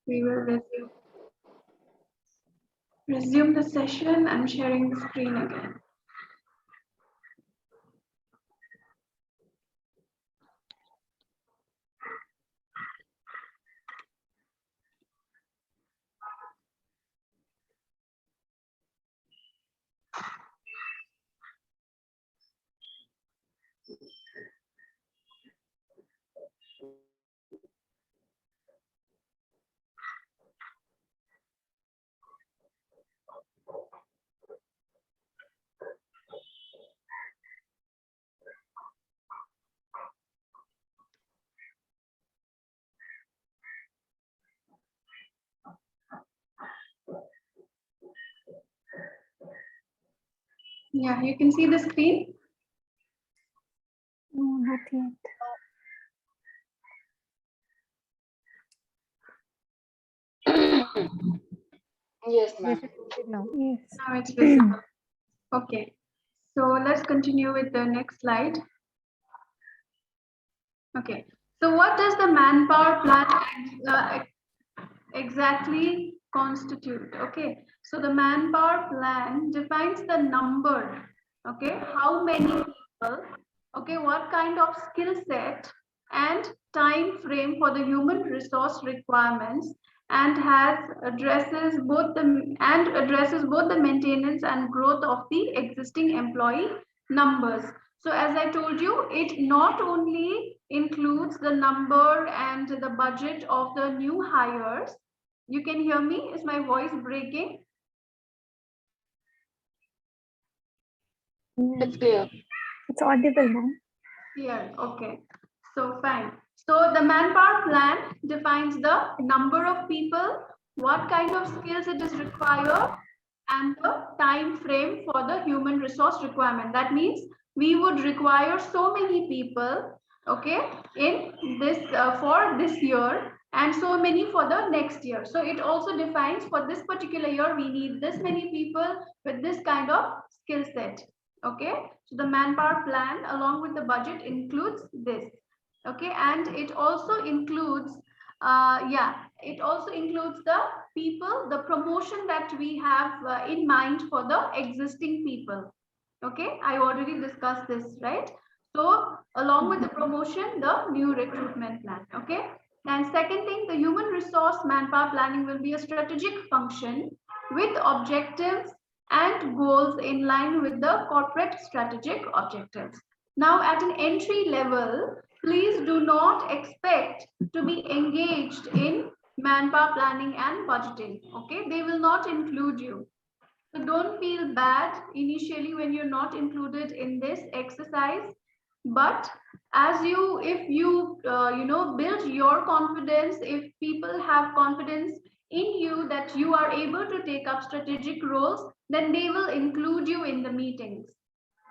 We will resume the session. I'm sharing the screen again. Yeah, you can see the screen. No, not yet. Yes, ma'am. Yes, it's good now. Yes. Now it's visible. Okay, so let's continue with the next slide. Okay, so what does the manpower plan exactly constitute? Okay, so the manpower plan defines the number, okay, how many people, okay, what kind of skill set and time frame for the human resource requirements, and addresses both the maintenance and growth of the existing employee numbers. So as I told you, it not only includes the number and the budget of the new hires. You can hear me? Is my voice breaking? It's clear. It's audible, ma'am. Here, okay. So fine. So the manpower plan defines the number of people, what kind of skills it is required, and the time frame for the human resource requirement. That means we would require so many people, okay, in this for this year, and so many for the next year. So it also defines for this particular year we need this many people with this kind of skill set. Okay, so the manpower plan along with the budget includes this. Okay, and it also includes it also includes the people, the promotion that we have in mind for the existing people. Okay, I already discussed this, right? So along with the promotion, the new recruitment plan. Okay, and second thing, the human resource manpower planning will be a strategic function with objectives and goals in line with the corporate strategic objectives. Now at an entry level, please do not expect to be engaged in manpower planning and budgeting. Okay, they will not include you. So don't feel bad initially when you're not included in this exercise. But as you, if you, build your confidence, if people have confidence in you that you are able to take up strategic roles, then they will include you in the meetings.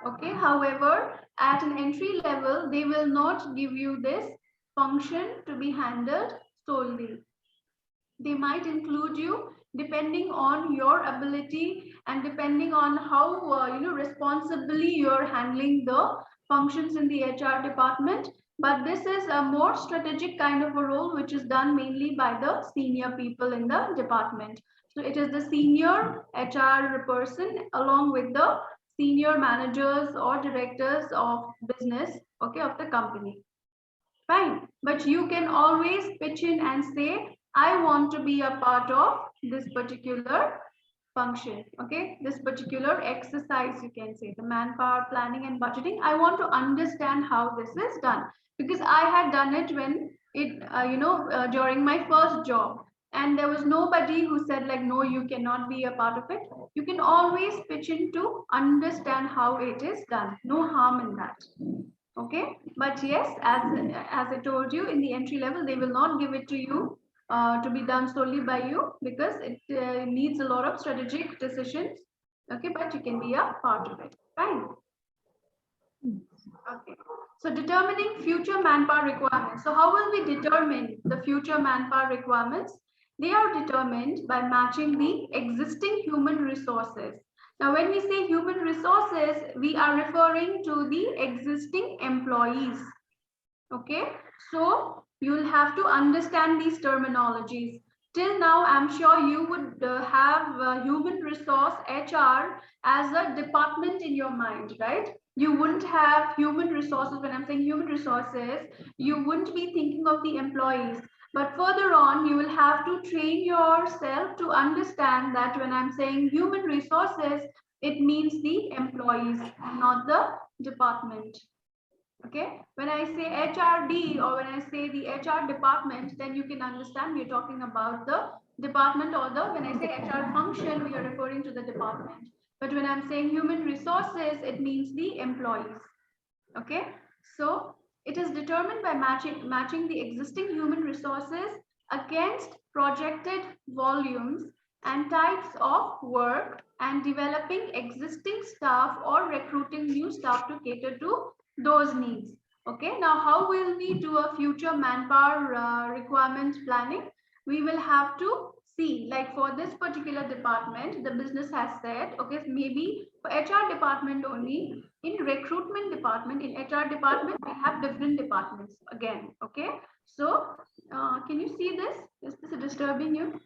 Okay, however, at an entry level, they will not give you this function to be handled solely. They might include you depending on your ability and depending on how responsibly you're handling the functions in the HR department. But this is a more strategic kind of a role which is done mainly by the senior people in the department. So it is the senior HR person along with the senior managers or directors of business, okay, of the company. Fine, but you can always pitch in and say, I want to be a part of this particular function, okay, this particular exercise. You can say the manpower planning and budgeting. I want to understand how this is done, because I had done it when it during my first job, and there was nobody who said like, no, you cannot be a part of it. You can always pitch in to understand how it is done. No harm in that. Okay, but yes, as I told you, in the entry level they will not give it to you to be done solely by you, because it needs a lot of strategic decisions. Okay, but you can be a part of it. Fine. Okay, so determining future manpower requirements. So how will we determine the future manpower requirements? They are determined by matching the existing human resources. Now, when we say human resources, we are referring to the existing employees. Okay, so you'll have to understand these terminologies. till now, I'm sure you would have human resource HR as a department in your mind, right? You wouldn't have human resources. When I'm saying human resources, you wouldn't be thinking of the employees. But further on, you will have to train yourself to understand that when I'm saying human resources, it means the employees, not the department. Okay, when I say HRD or when I say the HR department, then you can understand we're talking about the department, or the when I say HR function, we are referring to the department. But when I'm saying human resources, it means the employees. Okay, so it is determined by matching the existing human resources against projected volumes and types of work, and developing existing staff or recruiting new staff to cater to those needs. Okay, now how will we do a future manpower requirement planning? We will have to see, like for this particular department, the business has said, okay, maybe for HR department only, in recruitment department, in HR department, we have different departments again. Okay, so can you see this? Is this disturbing you?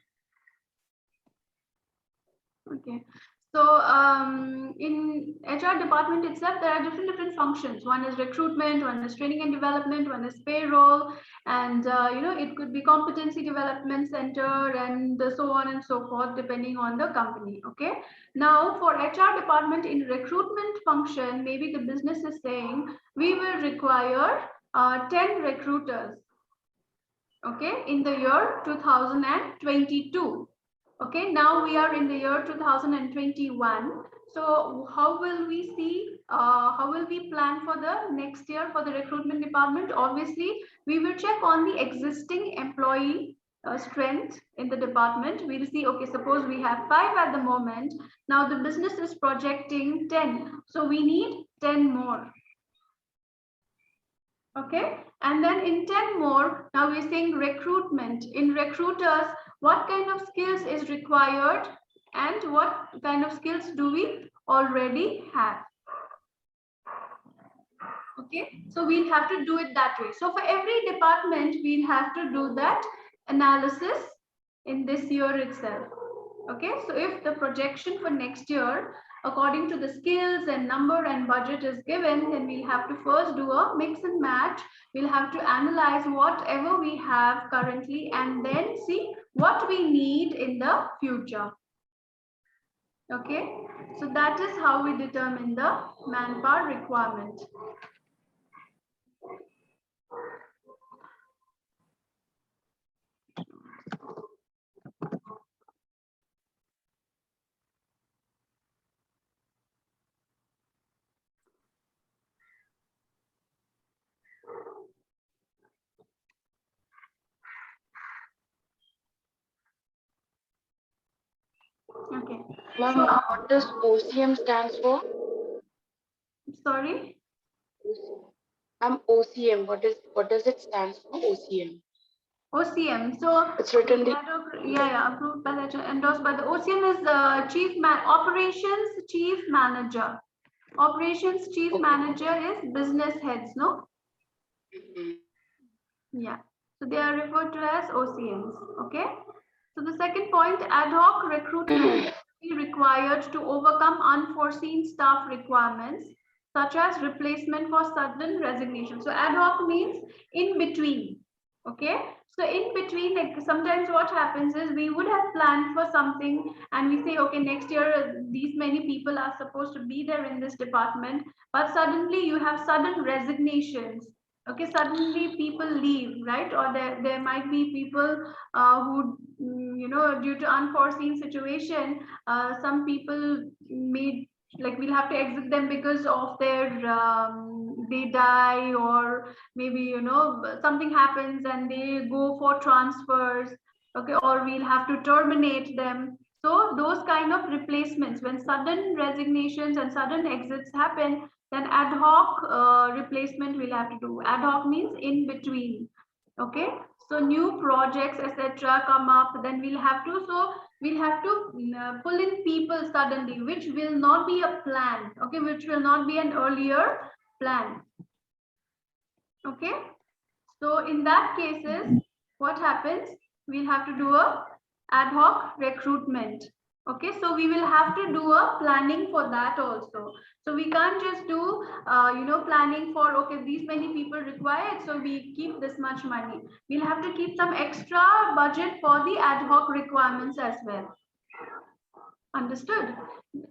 Okay, so in HR department itself, there are different functions. One is recruitment, one is training and development, one is payroll, and it could be competency development center, and so on and so forth, depending on the company. Okay, now for HR department, in recruitment function, maybe the business is saying we will require 10 recruiters, okay, in the year 2022. Okay, now we are in the year 2021. So how will we see, how will we plan for the next year for the recruitment department? Obviously, we will check on the existing employee strength in the department. We'll see, okay, suppose we have 5 at the moment. Now the business is projecting 10. So we need 10 more. Okay, and then in 10 more, now we're saying recruitment. In recruiters, what kind of skills is required and what kind of skills do we already have? Okay, so we'll have to do it that way. So for every department, we'll have to do that analysis in this year itself. Okay, so if the projection for next year, according to the skills and number and budget is given, then we'll have to first do a mix and match. We'll have to analyze whatever we have currently and then see what we need in the future. Okay, so that is how we determine the manpower requirement. Okay. Ma'am, what does OCM stands for? Sorry? OCM, what does it stand for? OCM. OCM. So it's written approved by the endorsed by the OCM is the operations chief manager. Operations chief manager is business heads, no? Yeah. So they are referred to as OCMs. Okay. So the second point, ad hoc recruitment is required to overcome unforeseen staff requirements, such as replacement for sudden resignation. So ad hoc means in between. Okay, so in between, like sometimes what happens is we would have planned for something and we say, okay, next year these many people are supposed to be there in this department, but suddenly you have sudden resignations. Okay, suddenly people leave, right? Or there might be people who, due to unforeseen situation, some people may, like, we'll have to exit them because of their they die, or maybe something happens and they go for transfers. Okay, or we'll have to terminate them. So those kind of replacements, when sudden resignations and sudden exits happen, then ad hoc replacement we'll have to do. Ad hoc means in between. Okay, so new projects etc come up, then we'll have to pull in people suddenly, which will not be a plan. Okay, which will not be an earlier plan. Okay, so in that cases, what happens? We'll have to do a ad hoc recruitment. Okay, so we will have to do a planning for that also. So we can't just do, planning for, okay, these many people required, so we keep this much money. We'll have to keep some extra budget for the ad hoc requirements as well. Understood?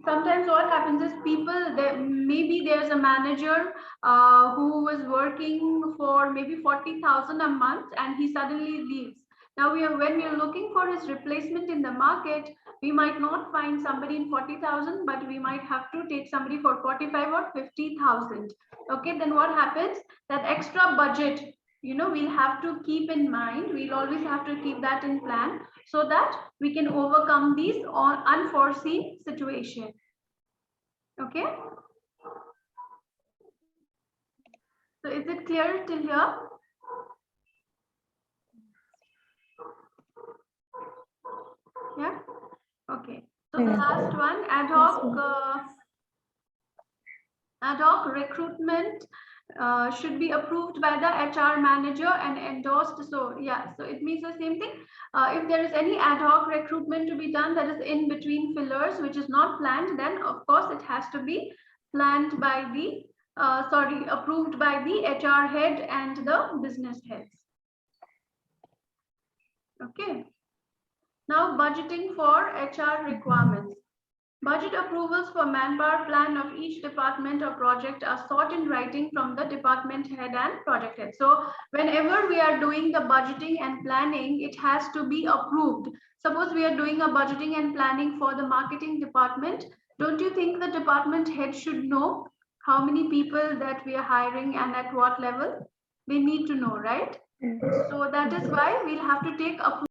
Sometimes what happens is people, maybe there's a manager who was working for maybe 40,000 a month and he suddenly leaves. Now when we are looking for his replacement in the market, we might not find somebody in 40,000, but we might have to take somebody for 45 or 50,000. Okay, then what happens? That extra budget, we'll have to keep in mind. We'll always have to keep that in plan so that we can overcome these unforeseen situations. Okay. So is it clear till here? Yeah. Okay. So the last one, ad hoc recruitment should be approved by the HR manager and endorsed. So yeah, so it means the same thing. If there is any ad hoc recruitment to be done that is in between fillers, which is not planned, then of course it has to be planned by the, approved by the HR head and the business heads. Okay. Now budgeting for HR requirements. Budget approvals for manpower plan of each department or project are sought in writing from the department head and project head. So whenever we are doing the budgeting and planning, it has to be approved. Suppose we are doing a budgeting and planning for the marketing department. Don't you think the department head should know how many people that we are hiring and at what level? They need to know, right? So that is why we'll have to take approval